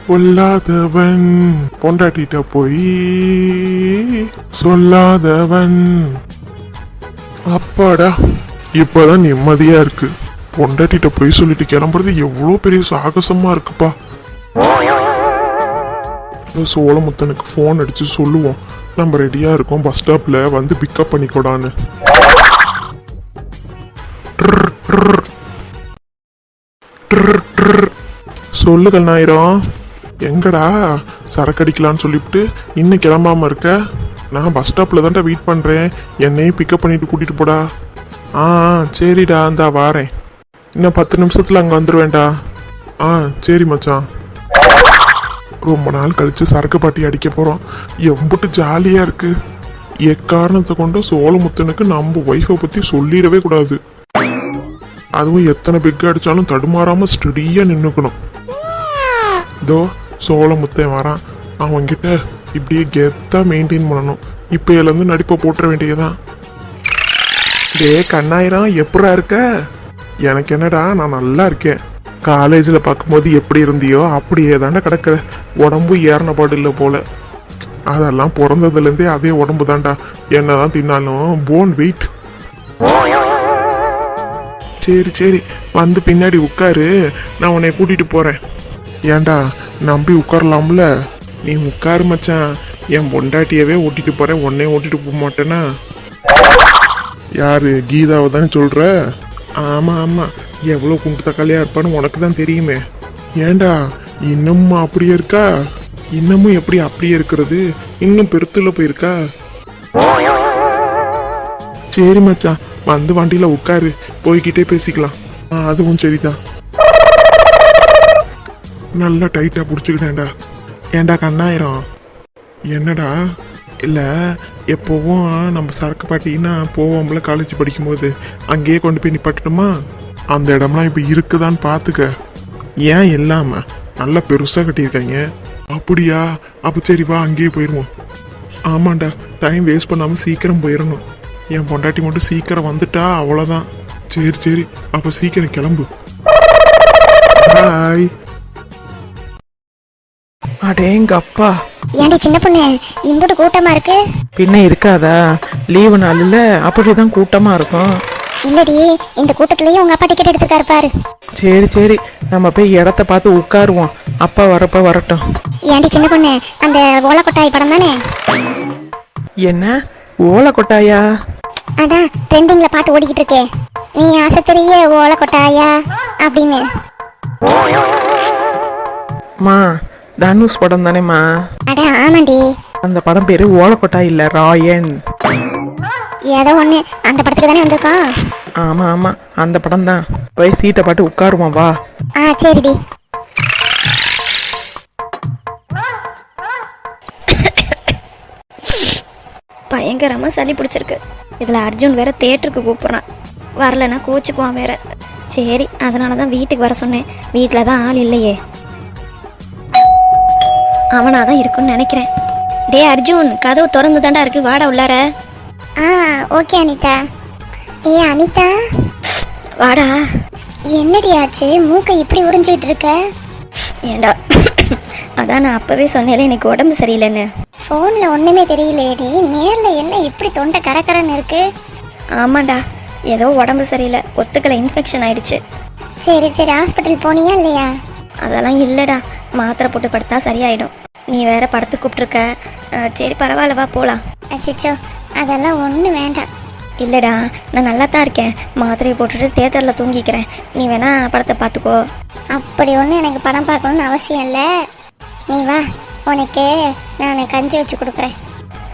பொல்லாதவன் பொண்டாட்டிட்ட போய் சொல்லாதவன். அப்பாடா, இப்பதான் நிம்மதியா இருக்கு. பொண்டாட்டிட்ட போய் சொல்லிட்டு கிளம்புறது எவ்வளவு பெரிய சாகசமா இருக்குப்பா. சோழமுத்தனுக்கு போன் அடிச்சு சொல்லுவோம், நம்ம ரெடியா இருக்கோம், பஸ் ஸ்டாப்ல வந்து பிக்கப் பண்ணிக்கோடான்னு. சொல்லு கண்ணாயிரம், எங்கடா சரக்கு அடிக்கலான்னு சொல்லிவிட்டு இன்னும் கிளம்பாம இருக்க? நான் பஸ் ஸ்டாப்ல தான்டா வெயிட் பண்றேன், என்னையும் பிக்கப் பண்ணிட்டு கூட்டிட்டு போடா. சரிடா, இந்தா வாரேன், இன்னும் 10 நிமிஷத்துல அங்க வந்துருவேன்டா. சரி மச்சான். ரொம்ப நாள் கழிச்சு சரக்கு பாட்டி அடிக்க போறோம், எம்பிட்டு ஜாலியா இருக்கு. எக்காரணத்தை கொண்டு சோழமுத்தனுக்கு நம்ம ஒய்ஃபை பத்தி சொல்லிடவே கூடாது. அதுவும் எத்தனை பெக் அடிச்சாலும் தடுமாறாம ஸ்டடியா நின்னுக்கணும். இதோ சோழமுத்தன் வரான், அவன்கிட்ட இப்படியே கெத்தா மெயின்டைன் பண்ணணும். இப்ப இருந்து நடிப்பை போட்டுற வேண்டியதுதான். டே கண்ணாயிரம், எப்படா இருக்க? எனக்கு என்னடா, நான் நல்லா இருக்கேன். காலேஜில் பார்க்கும்போது எப்படி இருந்தியோ அப்படியே தாண்டா கிடக்கிற. உடம்பு ஏறின பாடு இல்லை போல. அதெல்லாம் பிறந்ததுலேருந்தே அதே உடம்பு தாண்டா, என்னதான் தின்னாலும் போன் வெயிட். சரி சரி, வந்து பின்னாடி உட்காரு, நான் உன்னை கூட்டிட்டு போறேன். ஏண்டா நம்பி உட்காரலாம்ல? நீ உட்காரு மச்சான், என் பொண்டாட்டியவே ஓட்டிட்டு போறேன், உன்னைய ஓட்டிட்டு போக மாட்டேனா? யாரு, கீதாவை தானே சொல்ற? ஆமா ஆமா, எவ்வளோ குண்டு தக்காளியா இருப்பான்னு உனக்கு தான் தெரியுமே. ஏண்டா இன்னமும் அப்படியே இருக்கா? இன்னமும் எப்படி அப்படியே இருக்கிறது? இன்னும் பெருத்துல போயிருக்கா? சரி மச்சான், வந்து வண்டியில உட்காரு, போய்கிட்டே பேசிக்கலாம். அதுவும் சரிதான். நல்லா டைட்டா புடிச்சுக்கிட்டேன்டா. ஏண்டா கண்ணாயிரம், என்னடா? இல்லை, எப்போவும் நம்ம சரக்கு பாட்டின்னா போவோம்ல காலேஜ் படிக்கும்போது, அங்கேயே கொண்டு போய் நிப்பாட்டணுமா? அந்த இடம்லாம் இப்போ இருக்குதான்னு பார்த்துக்க. ஏன் இல்லாம நல்லா பெருசாக கட்டியிருக்காங்க. அப்படியா? அப்போ சரி வா, அங்கேயே போயிடுவோம். ஆமாண்டா, டைம் வேஸ்ட் பண்ணாமல் சீக்கிரம் போயிடணும். என் பொண்டாட்டி மட்டும் சீக்கிரம் வந்துட்டா அவ்வளோதான். சரி சரி, அப்போ சீக்கிரம் கிளம்பு. பாய். அடேங்கப்பா, ஏன்டி சின்ன பொண்ணு இம்புட்டு கூட்டமா இருக்கு? பின்ன இருக்காதா, லீவு நாளில் அப்படிதான் கூட்டமா இருக்கும். இல்லடி, இந்த கூட்டத்திலயும் உங்க அப்பா டிக்கெட் எடுத்துக்காரு பாரு. சரி சரி, நம்ம போய் இடத்த பார்த்து உட்காருவோம், அப்பா வரப்ப வரட்டும். ஏன்டி சின்ன பொண்ணு, அந்த ஓலை கொட்டாய் படம் தானே? என்ன ஓலை கொட்டாயா? அதான் ட்ரெண்டிங்ல பாட்டு ஓடிக்கிட்டு இருக்கே, நீ ஆசைத்தரிய ஓலை கொட்டாயா அப்படின்னு. மா, தனுஷ் படம் தானேம்மா? அட ஆமாண்டி. அந்த படம் பேரு ஓலக்கொட்டா இல்ல ராயன். ஏதோ ஒண்ணு, அந்த படத்துக்கு தானே வந்திருக்கோம். ஆமா ஆமா, அந்த படம் தான். போய் சீட்டை பாட்டு உட்காருவோம் வா. சரிடி. பயங்கரமா சளி பிடிச்சிருக்கு. இதுல அர்ஜுன் வேற தியேட்டருக்கு கூப்பிடுறான், வரலன்னா கோச்சுக்குவான் வேற. சரி, அதனாலதான் வீட்டுக்கு வர சொன்னேன். வீட்டில் தான் ஆள் இல்லையே, அவனாதான் இருக்குன்னு நினைக்கிறேன். டே அர்ஜுன், கதவு திறந்து தாண்டா இருக்கு, வாடா உள்ளார. ஓகே அனிதா. அனிதா, வாடா. என்னடி ஆச்சு, மூக்கை இப்படி உறிஞ்சிட்டு இருக்க? ஏண்டா, அதான் நான் அப்பவே சொன்னேன் எனக்கு உடம்பு சரியில்லைன்னு. ஃபோன்ல ஒண்ணுமே தெரியலையேடி, நேர்ல என்ன இப்படி தொண்டை கரகரன்னு இருக்கு? ஆமாண்டா, ஏதோ உடம்பு சரியில்லை, ஒத்துக்கல, இன்ஃபெக்ஷன் ஆயிடுச்சு. சரி சரி, ஹாஸ்பிட்டல் போனியா இல்லையா? அதெல்லாம் இல்லைடா, மாத்திரை போட்டு படுத்தா சரியாயிடும். நீ வேற படத்துக்கு கூப்பிட்டுருக்க. சரி பரவாயில்ல, வா போகலாம். அச்சிச்சோ, அதெல்லாம் ஒன்றும் வேண்டாம். இல்லைடா, நான் நல்லா தான் இருக்கேன், மாத்திரையை போட்டுட்டு தியேட்டரில் தூங்கிக்கிறேன். நீ வேணா படத்தை பார்த்துக்கோ. அப்படி ஒன்றும் எனக்கு படம் பார்க்கணுன்னு அவசியம் இல்லை, நீ வா, உனக்கு நான் கஞ்சி வச்சு கொடுக்குறேன்.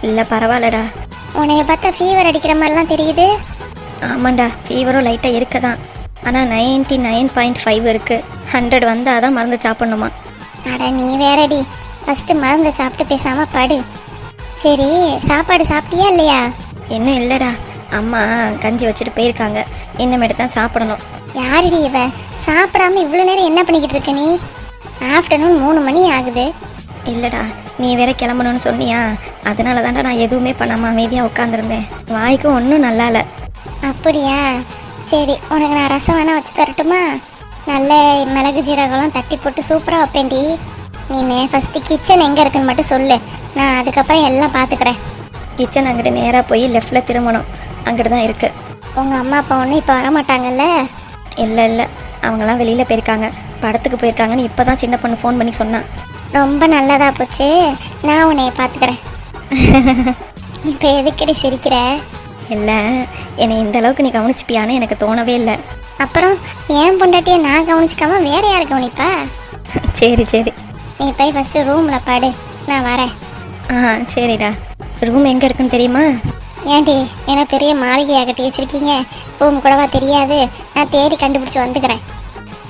இல்லை பரவாயில்லடா. உன்னைய பார்த்தா ஃபீவர் அடிக்கிற மாதிரிலாம் தெரியுது. ஆமாண்டா, ஃபீவரும் லைட்டாக இருக்க தான், ஆனால் 99.5 இருக்குது. 100 வந்தால் தான் மருந்து சாப்பிட்ணுமா. அட நீ வேறடி, ஃபஸ்ட்டு மருந்து சாப்பிட்டு பேசாமல் படு. சரி, சாப்பாடு சாப்பிட்டியா இல்லையா? இன்னும் இல்லைடா, அம்மா கஞ்சி வச்சுட்டு போயிருக்காங்க, இன்னமேட்டு தான் சாப்பிடணும். யாருடி இவ, சாப்பிடாம இவ்வளோ நேரம் என்ன பண்ணிக்கிட்டு இருக்க நீ? ஆஃப்டர்நூன் 3 மணி ஆகுது. இல்லைடா, நீ வேற கிளம்பணும்னு சொன்னியா, அதனால தான்டா நான் எதுவுமே பண்ணாமல் அமைதியாக உட்காந்துருந்தேன். வாய்க்கும் ஒன்றும் நல்லா இல்லை. அப்படியா? சரி, உனக்கு நான் ரசம் வேணா வச்சு தரட்டுமா? நல்ல மிளகு ஜீரகம்லாம் தட்டி போட்டு சூப்பராக வைப்பேன்டி. நீ ஃபர்ஸ்ட் கிச்சன் எங்க இருக்குன்னு மட்டும் சொல்லு, நான் அதுக்கப்புறம் எல்லாம் பாத்துக்கிறேன். கிச்சன் அங்கிட்டு நேராக போய் லெஃப்டில் திரும்பணும், அங்கிட்டு தான் இருக்குது. உங்க அம்மா அப்பா ஒன்றும் இப்போ வர மாட்டாங்கல்ல? இல்லை இல்லை, அவங்களாம் வெளியில் போயிருக்காங்க, படத்துக்கு போயிருக்காங்கன்னு இப்போ தான் சின்ன பொண்ணு ஃபோன் பண்ணி சொன்னான். ரொம்ப நல்லதா போச்சு, நான் உன்னைய பாத்துக்கிறேன். இப்போ எதுக்கடி சிரிக்கிற? இல்லை, என்னை இந்த அளவுக்கு நீ கவனிச்சுப்பியான்னு எனக்கு தோணவே இல்லை. அப்புறம் ஏன் பொண்டாட்டியை நான் கவனிச்சுக்காம வேற யாரை கவனிப்பா? சரி சரி, நீ போய் ஃபர்ஸ்ட் ரூம்ல பாடு, நான் வரேன். ஆ சரிடா. ரூம் எங்கே இருக்குன்னு தெரியுமா? ஏன்டி என்ன பெரிய மாளிகையாக கட்டி வச்சிருக்கீங்க, ரூம் கூடவா தெரியாது? நான் தேடி கண்டுபிடிச்சி வந்துக்கிறேன்.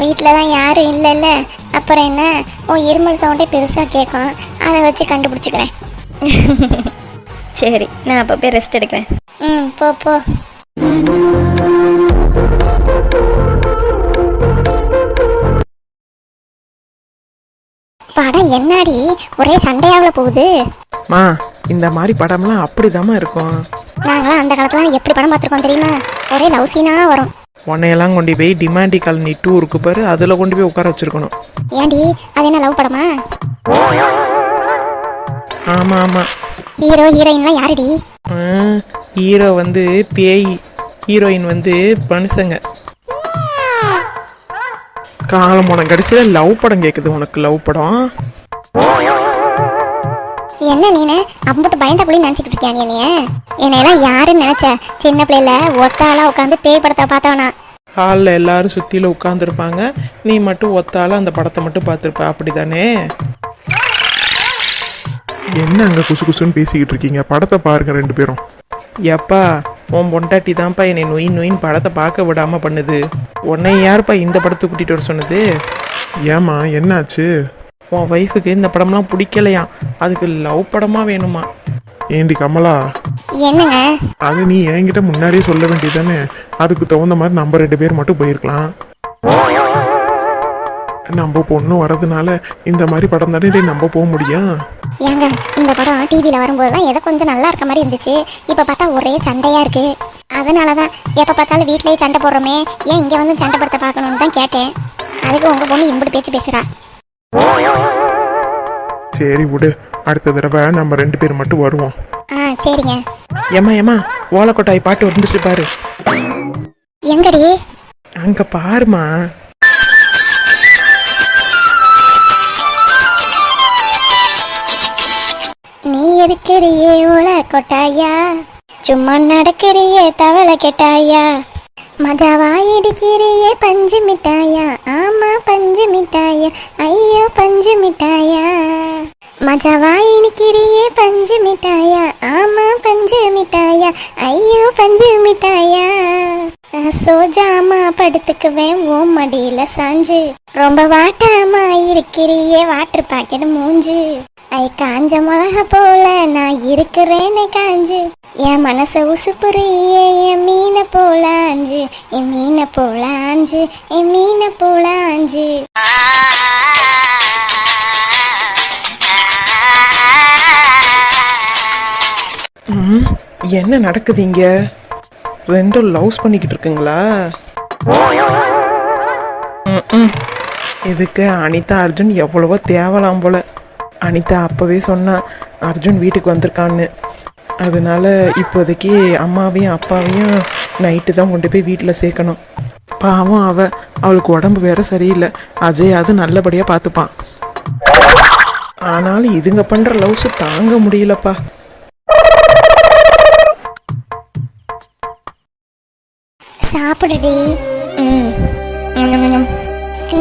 வீட்டில் தான் யாரும் இல்லைல்ல, அப்புறம் என்ன, உன் இருமல் சவுண்டே பெருசாக கேட்கும், அதை வச்சு கண்டுபிடிச்சிக்கிறேன். சரி, நான் அப்போ போய் ரெஸ்ட் எடுக்கிறேன். ம், போ போ. படம் என்னாடி ஒரே சண்டையாவில் போகுது? மா, இந்த மாதிரி படம்லாம் அப்படிதாம்மா இருக்கும். நாங்களாம் அந்த காலத்துல எப்படி படம் பார்த்துருக்கோம் தெரியுமா? ஒரே லவ் சீனாக வரும். உன்னையெல்லாம் கொண்டு போய் டிமாண்டி காலனி 2 இருக்கு பாரு, அதில் கொண்டு போய் உட்கார வச்சிருக்கணும். ஏன்டி அது என்ன லவ் படமா? ஆமாம் ஆமாம். ஹீரோ ஹீரோயின்லாம் யாருடி? ஹீரோ வந்து பேய், ஹீரோயின் வந்து மனுஷங்க. காலம் உனக்கு கடைசியில் லவ் படம் கேட்குது. உனக்கு லவ் படம் என்ன நீனு அம்புட்டு பயந்த புள்ளி நினச்சிக்கிட்டு இருக்கியா? நீ என்னையெல்லாம் யாருன்னு நினைச்ச? சின்ன பிள்ளைல ஒத்தாலாம் உட்காந்து பேய் படத்தை பார்த்தவனா? ஹாலில் எல்லாரும் சுற்றியில் உட்காந்துருப்பாங்க, நீ மட்டும் ஒத்தால அந்த படத்தை மட்டும் பார்த்துருப்ப, அப்படி தானே? என்ன அங்கே குசு குசுன்னு பேசிக்கிட்டு இருக்கீங்க? படத்தை பாருங்க ரெண்டு பேரும். எப்பா, உன் பொண்டாட்டி தான்ப்பா என்னை நொயின்னு படத்தை பார்க்க விடாமல் பண்ணுது. உன்னை யாருப்பா இந்த படத்தை கூட்டிகிட்டு வர சொன்னது? ஏம்மா என்னாச்சு? உன் ஒய்ஃபுக்கு இந்த படம்லாம் பிடிக்கலையா, அதுக்கு லவ் படமாக வேணுமா? ஏண்டி கமலா, என்னங்க? அது நீ என்கிட்ட முன்னாடியே சொல்ல வேண்டியதானே? அதுக்கு தகுந்த மாதிரி நம்ம 2 பேர் மட்டும் போயிருக்கலாம். நம்ம பொண்ணு வரதுனால இந்த மாதிரி படம் தானே நம்ம போக முடியும். ஏங்க, இந்த படம் டிவியில் வரும்போதெல்லாம் எதை கொஞ்சம் நல்லா இருக்க மாதிரி இருந்துச்சு, இப்போ பார்த்தா ஒரே சண்டையாக இருக்கு. அதனால தான் எப்போ பார்த்தாலும் வீட்டிலேயே சண்டை போடுறோமே, ஏன் இங்கே வந்து சண்டை படத்தை பார்க்கணுன்னு தான் கேட்டேன். அதுக்கு உங்கள் பொண்ணு இம்புட்டு பேச்சு பேசுகிறா. சரி விடு, அடுத்த தடவை நம்ம 2 பேர் மட்டும் வருவோம். ஆ சரிங்க. ஏமா ஓலக்கொட்டாய் பாட்டு வந்துச்சு பாரு. எங்கடி? அங்கே பாருமா. நீ இருக்கிறியே ஓல கொட்டாயா, சும்மா நடக்கிறியே தவளை கெட்டாயா, மஜாவா இடிக்கிறியே பஞ்சு மிட்டாயா, ஆமா பஞ்சு மிட்டாயா, ஐயோ பஞ்சு மிட்டாயா, மஜாவா இடிக்கிறியே பஞ்சு மிட்டாயா, ஆமா பஞ்சு மிட்டாயா, ஐயோ பஞ்சு மிட்டாயா, சோஜாமா படுத்துக்குவேன் ஓ மடியில சாஞ்சு, ரொம்ப வாட்டாமா இருக்கிறியே வாட்டர் பாக்கெட் மூஞ்சு, ஐ காஞ்ச மிளகா போல நான் இருக்கிறேன்னு காஞ்சு, என் மனச உசுப்புறியே என் மீனை போல ஆஞ்சு, என் மீனை போல ஆஞ்சு, என் மீனை போல ஆஞ்சு. என்ன நடக்குது இங்க? ரெண்டும் லவ்ஸ் பண்ணிக்கிட்டு இருக்குங்களா? இதுக்கு அனிதா அர்ஜுன் எவ்வளவோ தேவலாம் போல. அனிதா அப்பவே சொன்னா அர்ஜுன் வீட்டுக்கு வந்திருக்கான்னு. அதனால இப்போதைக்கு அம்மாவையும் அப்பாவையும் நைட்டு தான் கொண்டு போய் வீட்டில் சேர்க்கணும். பாவம் அவளுக்கு உடம்பு வேற சரியில்லை. அஜய் அது நல்லபடியாக பார்த்துப்பான். ஆனாலும் இதுங்க பண்ணுற லவ்ஸு தாங்க முடியலப்பா. சாப்பிடுடி.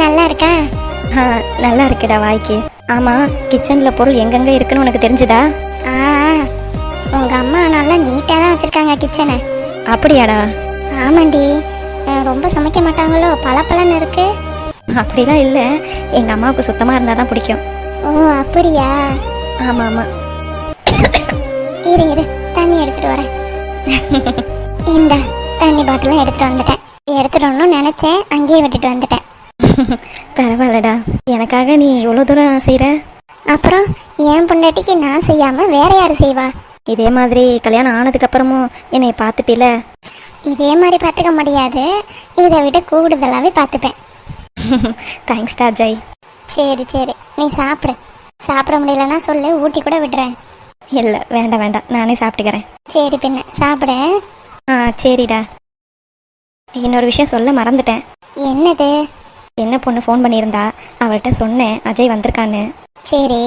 நல்லா இருக்கா? நல்லா இருக்குடா வாய்க்கு. ஆமாம், கிச்சனில் பொருள் எங்கெங்கே இருக்குன்னு உனக்கு தெரிஞ்சுதா? உங்கள் அம்மா நல்லா நீட்டாக தான் வச்சுருக்காங்க கிச்சனை. அப்படியாடா? ஆமாண்டி, ரொம்ப சமைக்க மாட்டாங்களோ, பளபளன்னு இருக்கு. அப்படிலாம் இல்லை, எங்கள் அம்மாவுக்கு சுத்தமாக இருந்தால் தான் பிடிக்கும். ஓ அப்படியா? ஆமாம் ஆமாம். இரு தண்ணி எடுத்துட்டு வரேன். இந்த தண்ணி பாட்டிலாம் எடுத்துட்டு வந்துட்டேன். எடுத்துடணும்னு நினைச்சேன், அங்கேயே விட்டுட்டு வந்துட்டேன். பரவாயில்லடா, எனக்காக நீ எவ்வளோ தூரம் செய்கிற. அப்புறம் என் பொண்டாட்டிக்கு நான் செய்யாம வேற யாரு செய்வா? இதே மாதிரி கல்யாணம் ஆனதுக்கு அப்புறமும் என்னை பார்த்துப்பில? இதே மாதிரி பார்த்துக்க முடியாது, இதை விட கூடுதலாகவே பார்த்துப்பேன். தேங்க்ஸ்டா ஜெய். சரி நீ சாப்பிடு. சாப்பிட முடியலன்னா சொல்லு, ஊட்டி கூட விடுறேன். இல்லை வேண்டாம் வேண்டாம், நானே சாப்பிட்டுக்கிறேன். சரி பின்ன சாப்பிட. ஆ சரிடா. இன்னொரு விஷயம் சொல்ல மறந்துட்டேன். என்னது? என்ன பொண்ணு ஃபோன் பண்ணியிருந்தா, அவள்கிட்ட சொன்னேன் அஜய் வந்திருக்கான்னு. சரி.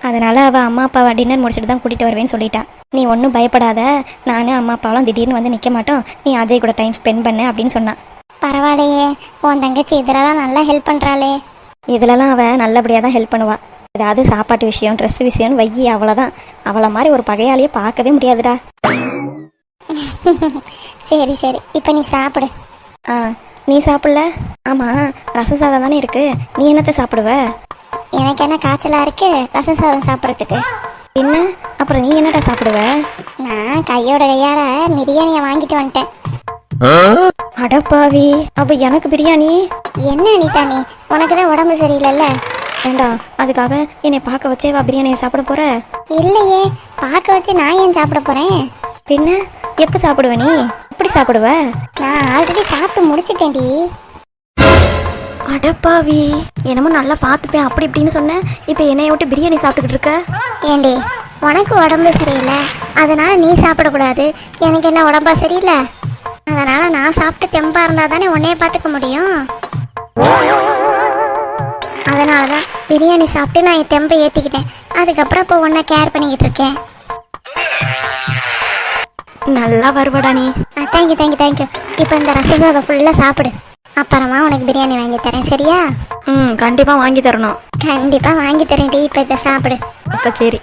அதனால் அவள் அம்மா அப்பாவை டின்னர் முடிச்சுட்டு தான் கூட்டிகிட்டு வருவேன்னு சொல்லிட்டா. நீ ஒன்றும் பயப்படாத, நானும் அம்மா அப்பாவெலாம் திடீர்னு வந்து நிற்க மாட்டோம், நீ அஜய் கூட டைம் ஸ்பெண்ட் பண்ணு அப்படின்னு சொன்னான். பரவாயில்லையே, உன் தங்கச்சி இதெல்லாம் நல்லா ஹெல்ப் பண்ணுறாளே. இதிலலாம் அவள் நல்லபடியாக தான் ஹெல்ப் பண்ணுவாள். ஏதாவது சாப்பாட்டு விஷயம் ட்ரெஸ் விஷயம்னு வையி, அவ்வளோதான். அவளை மாதிரி ஒரு பகையாளியே பார்க்கவே முடியாதுடா. சரி சரி, இப்போ நீ சாப்பிடு. ஆ நீ சாப்பிடல? ஆமாம், ரசம் சாதம் தானே இருக்குது, நீ என்னத்தை சாப்பிடுவ? எனக்கு என்ன காய்ச்சலாக இருக்கு ரசம் சாதம் சாப்பிட்றதுக்கு? என்ன அப்புறம் நீ என்னடா சாப்பிடுவ? நான் கையோட கையாட பிரியாணியை வாங்கிட்டு வந்துட்டேன். அடப்பாவி, அப்போ எனக்கு பிரியாணி? என்ன அனிதா நீ, உனக்கு தான் உடம்பு சரியில்லைல்ல? வேண்டாம், அதுக்காக என்னை பார்க்க வச்சேவா பிரியாணியை சாப்பிட போற? இல்லையே, பார்க்க வச்சு நான் ஏன் சாப்பிட போகிறேன்? பின்ன எப்போ சாப்பிடுவ நீ? எப்படி சாப்பிடுவ? நான் ஆல்ரெடி சாப்பிட்டு முடிச்சிட்டேன்டி. அடப்பாவி, என்னமோ நல்லா பார்த்துப்பேன் அப்படி இப்படின்னு சொன்னேன், இப்போ என்னைய விட்டு பிரியாணி சாப்பிட்டுக்கிட்டு இருக்க? ஏண்டி, உனக்கு உடம்பு சரியில்லை அதனால நீ சாப்பிடக்கூடாது, எனக்கு என்ன உடம்பா சரியில்லை? அதனால நான் சாப்பிட்டு தெம்பா இருந்தா தானே உன்னைய பார்த்துக்க முடியும். அதனால தான் பிரியாணி சாப்பிட்டு நான் என் தெம்பை ஏற்றிக்கிட்டேன். அதுக்கப்புறம் இப்போ உன்னை கேர் பண்ணிக்கிட்டு இருக்கேன். நல்லா வருவடா நீ. Thank you thank you thank you. இப்போ இந்த ரசசாதை ஃபுல்லாக சாப்பிடு, அப்புறமா உனக்கு பிரியாணி வாங்கி தரேன், சரியா? ம், கண்டிப்பாக வாங்கி தரணும். கண்டிப்பாக வாங்கி தரேன் டி. இப்போ இதை சாப்பிடு. அப்போ சரி.